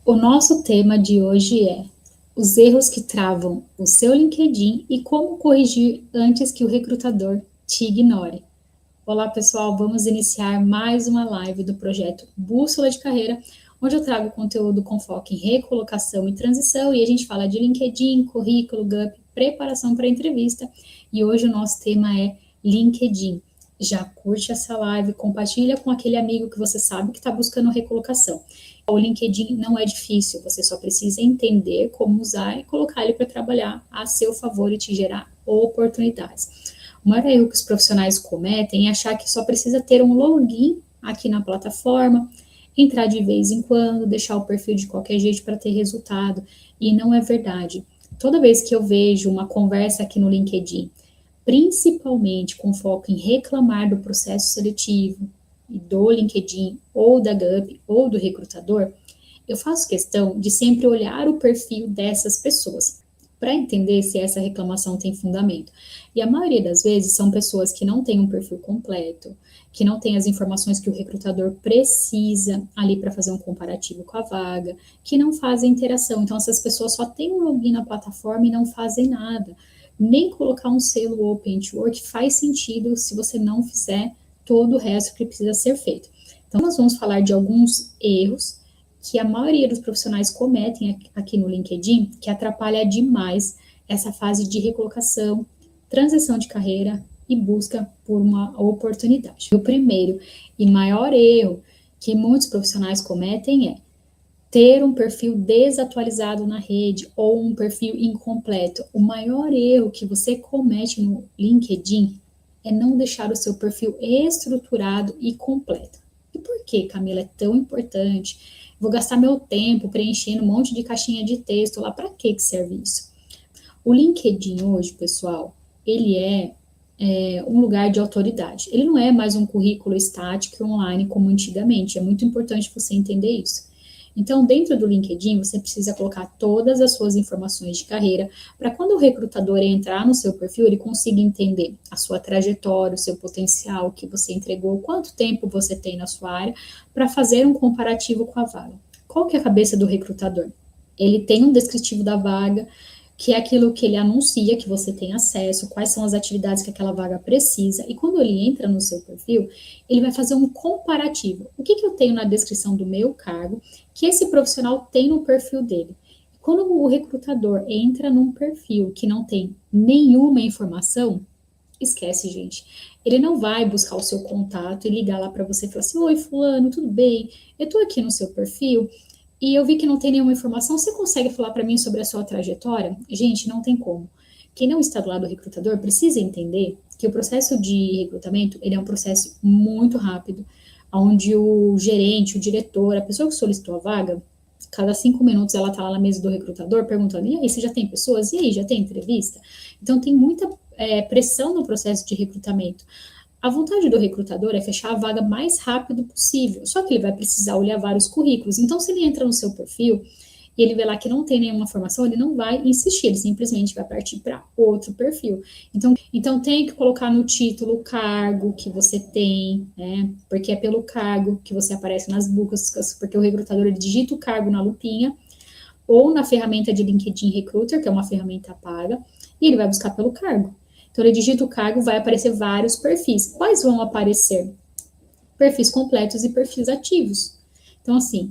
O nosso tema de hoje é os erros que travam o seu LinkedIn e como corrigir antes que o recrutador te ignore. Olá, pessoal, vamos iniciar mais uma live do projeto Bússola de Carreira, onde eu trago conteúdo com foco em recolocação e transição, e a gente fala de LinkedIn, currículo, GUP, preparação para a entrevista, e hoje o nosso tema é LinkedIn. Já curte essa live, compartilha com aquele amigo que você sabe que está buscando recolocação. O LinkedIn não é difícil, você só precisa entender como usar e colocar ele para trabalhar a seu favor e te gerar oportunidades. O maior erro que os profissionais cometem é achar que só precisa ter um login aqui na plataforma, entrar de vez em quando, deixar o perfil de qualquer jeito para ter resultado, e não é verdade. Toda vez que eu vejo uma conversa aqui no LinkedIn, principalmente com foco em reclamar do processo seletivo, do LinkedIn, ou da GUP, ou do recrutador, eu faço questão de sempre olhar o perfil dessas pessoas, para entender se essa reclamação tem fundamento. E a maioria das vezes são pessoas que não têm um perfil completo, que não têm as informações que o recrutador precisa ali para fazer um comparativo com a vaga, que não fazem interação. Então, essas pessoas só têm um login na plataforma e não fazem nada. Nem colocar um selo Open to Work faz sentido se você não fizer todo o resto que precisa ser feito. Então, nós vamos falar de alguns erros que a maioria dos profissionais cometem aqui no LinkedIn, que atrapalha demais essa fase de recolocação, transição de carreira e busca por uma oportunidade. O primeiro e maior erro que muitos profissionais cometem é ter um perfil desatualizado na rede ou um perfil incompleto. O maior erro que você comete no LinkedIn é não deixar o seu perfil estruturado e completo. E por que, Camila, é tão importante? Vou gastar meu tempo preenchendo um monte de caixinha de texto lá, para que serve isso? O LinkedIn hoje, pessoal, ele é um lugar de autoridade. Ele não é mais um currículo estático online como antigamente. É muito importante você entender isso. Então, dentro do LinkedIn, você precisa colocar todas as suas informações de carreira para quando o recrutador entrar no seu perfil, ele consiga entender a sua trajetória, o seu potencial, o que você entregou, quanto tempo você tem na sua área, para fazer um comparativo com a vaga. Qual que é a cabeça do recrutador? Ele tem um descritivo da vaga, que é aquilo que ele anuncia que você tem acesso, quais são as atividades que aquela vaga precisa, e quando ele entra no seu perfil, ele vai fazer um comparativo. O que eu tenho na descrição do meu cargo que esse profissional tem no perfil dele? Quando o recrutador entra num perfil que não tem nenhuma informação, esquece, gente. Ele não vai buscar o seu contato e ligar lá para você e falar assim: oi, fulano, tudo bem? Eu estou aqui no seu perfil e eu vi que não tem nenhuma informação. Você consegue falar para mim sobre a sua trajetória? Gente, não tem como. Quem não está do lado do recrutador precisa entender que o processo de recrutamento ele é um processo muito rápido, onde o gerente, o diretor, a pessoa que solicitou a vaga, cada 5 minutos ela está lá na mesa do recrutador perguntando: e aí, você já tem pessoas? E aí, já tem entrevista? Então, tem muita pressão no processo de recrutamento. A vontade do recrutador é fechar a vaga mais rápido possível, só que ele vai precisar olhar vários currículos. Então, se ele entra no seu perfil e ele vê lá que não tem nenhuma formação, ele não vai insistir, ele simplesmente vai partir para outro perfil. Então, tem que colocar no título o cargo que você tem, né? Porque é pelo cargo que você aparece nas buscas, porque o recrutador ele digita o cargo na lupinha ou na ferramenta de LinkedIn Recruiter, que é uma ferramenta paga, e ele vai buscar pelo cargo. Então, ele digita o cargo, vai aparecer vários perfis. Quais vão aparecer? Perfis completos e perfis ativos. Então, assim,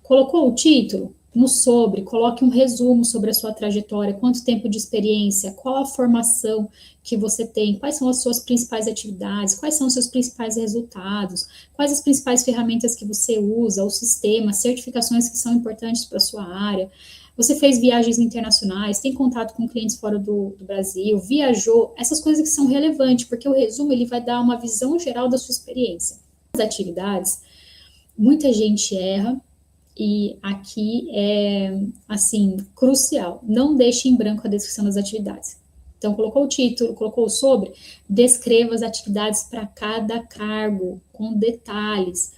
colocou o título? No sobre, coloque um resumo sobre a sua trajetória, quanto tempo de experiência, qual a formação que você tem, quais são as suas principais atividades, quais são os seus principais resultados, quais as principais ferramentas que você usa, o sistema, certificações que são importantes para a sua área. Você fez viagens internacionais, tem contato com clientes fora do Brasil, viajou, essas coisas que são relevantes, porque o resumo ele vai dar uma visão geral da sua experiência. As atividades, muita gente erra, e aqui é, assim, crucial. Não deixe em branco a descrição das atividades. Então, colocou o título, colocou o sobre, descreva as atividades para cada cargo, com detalhes.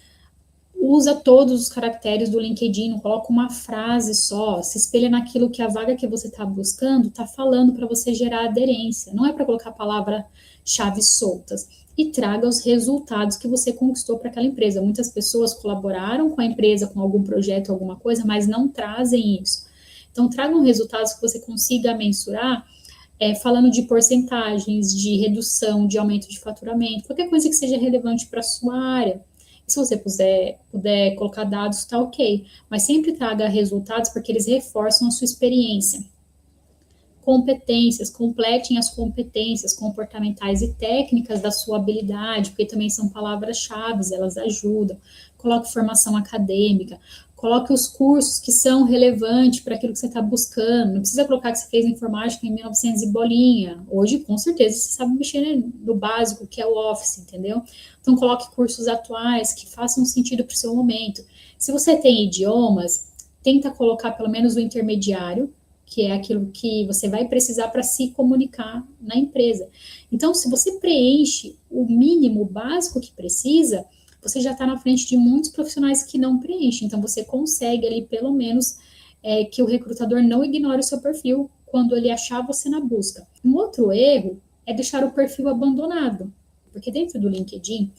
Usa todos os caracteres do LinkedIn, não coloca uma frase só, se espelha naquilo que a vaga que você está buscando está falando para você gerar aderência. Não é para colocar a palavra chaves soltas e traga os resultados que você conquistou para aquela empresa. Muitas pessoas colaboraram com a empresa com algum projeto, alguma coisa, mas não trazem isso. Então, tragam resultados que você consiga mensurar, falando de porcentagens, de redução, de aumento de faturamento, qualquer coisa que seja relevante para a sua área. E se você puder colocar dados, está ok. Mas sempre traga resultados, porque eles reforçam a sua experiência. Competências, completem as competências comportamentais e técnicas da sua habilidade, porque também são palavras-chave, elas ajudam. Coloque formação acadêmica, coloque os cursos que são relevantes para aquilo que você está buscando. Não precisa colocar que você fez informática em 1900 e bolinha. Hoje, com certeza, você sabe mexer no básico, que é o Office, entendeu? Então, coloque cursos atuais que façam sentido para o seu momento. Se você tem idiomas, tenta colocar pelo menos o intermediário, que é aquilo que você vai precisar para se comunicar na empresa. Então, se você preenche o mínimo básico que precisa, você já está na frente de muitos profissionais que não preenchem. Então, você consegue ali, pelo menos, que o recrutador não ignore o seu perfil quando ele achar você na busca. Um outro erro é deixar o perfil abandonado, porque dentro do LinkedIn,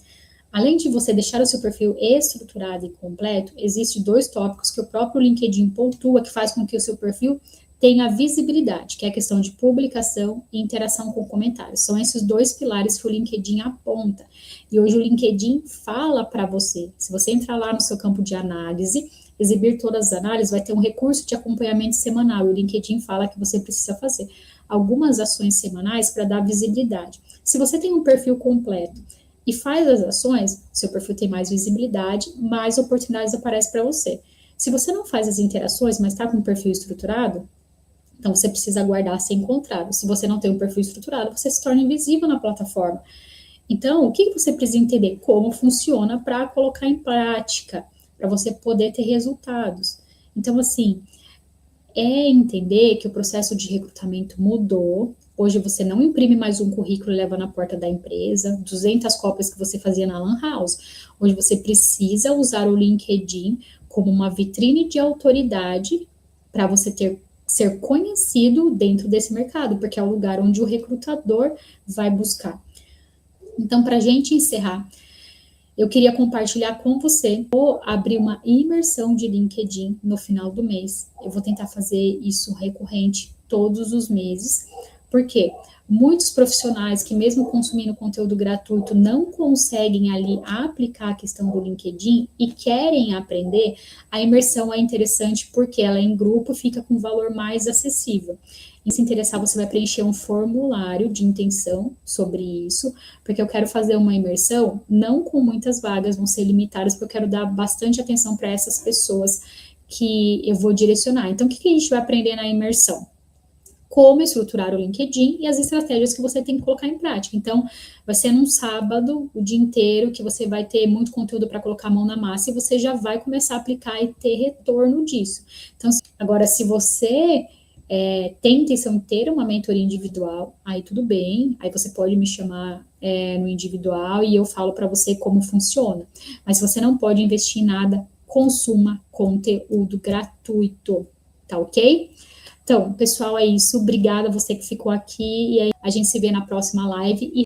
além de você deixar o seu perfil estruturado e completo, existem 2 tópicos que o próprio LinkedIn pontua, que faz com que o seu perfil tenha visibilidade, que é a questão de publicação e interação com comentários. São esses 2 pilares que o LinkedIn aponta. E hoje o LinkedIn fala para você, se você entrar lá no seu campo de análise, exibir todas as análises, vai ter um recurso de acompanhamento semanal. E o LinkedIn fala que você precisa fazer algumas ações semanais para dar visibilidade. Se você tem um perfil completo e faz as ações, seu perfil tem mais visibilidade, mais oportunidades aparecem para você. Se você não faz as interações, mas está com um perfil estruturado, então você precisa aguardar ser encontrado. Se você não tem um perfil estruturado, você se torna invisível na plataforma. Então, o que você precisa entender? Como funciona para colocar em prática, para você poder ter resultados. Então, assim, entender que o processo de recrutamento mudou. Hoje você não imprime mais um currículo e leva na porta da empresa, 200 cópias que você fazia na Lan House. Hoje você precisa usar o LinkedIn como uma vitrine de autoridade para você ser conhecido dentro desse mercado, porque é o lugar onde o recrutador vai buscar. Então, para a gente encerrar, eu queria compartilhar com você. Vou abrir uma imersão de LinkedIn no final do mês. Eu vou tentar fazer isso recorrente todos os meses, porque muitos profissionais que mesmo consumindo conteúdo gratuito não conseguem ali aplicar a questão do LinkedIn e querem aprender, a imersão é interessante porque ela é em grupo, fica com valor mais acessível. E se interessar, você vai preencher um formulário de intenção sobre isso, porque eu quero fazer uma imersão, não com muitas vagas, vão ser limitadas, porque eu quero dar bastante atenção para essas pessoas que eu vou direcionar. Então, o que a gente vai aprender na imersão? Como estruturar o LinkedIn e as estratégias que você tem que colocar em prática. Então, vai ser num sábado, o dia inteiro, que você vai ter muito conteúdo para colocar a mão na massa e você já vai começar a aplicar e ter retorno disso. Então, agora, se você tem intenção de ter uma mentoria individual, aí tudo bem, aí você pode me chamar no individual e eu falo para você como funciona. Mas se você não pode investir em nada, consuma conteúdo gratuito, tá ok? Então, pessoal, é isso. Obrigada a você que ficou aqui e aí a gente se vê na próxima live.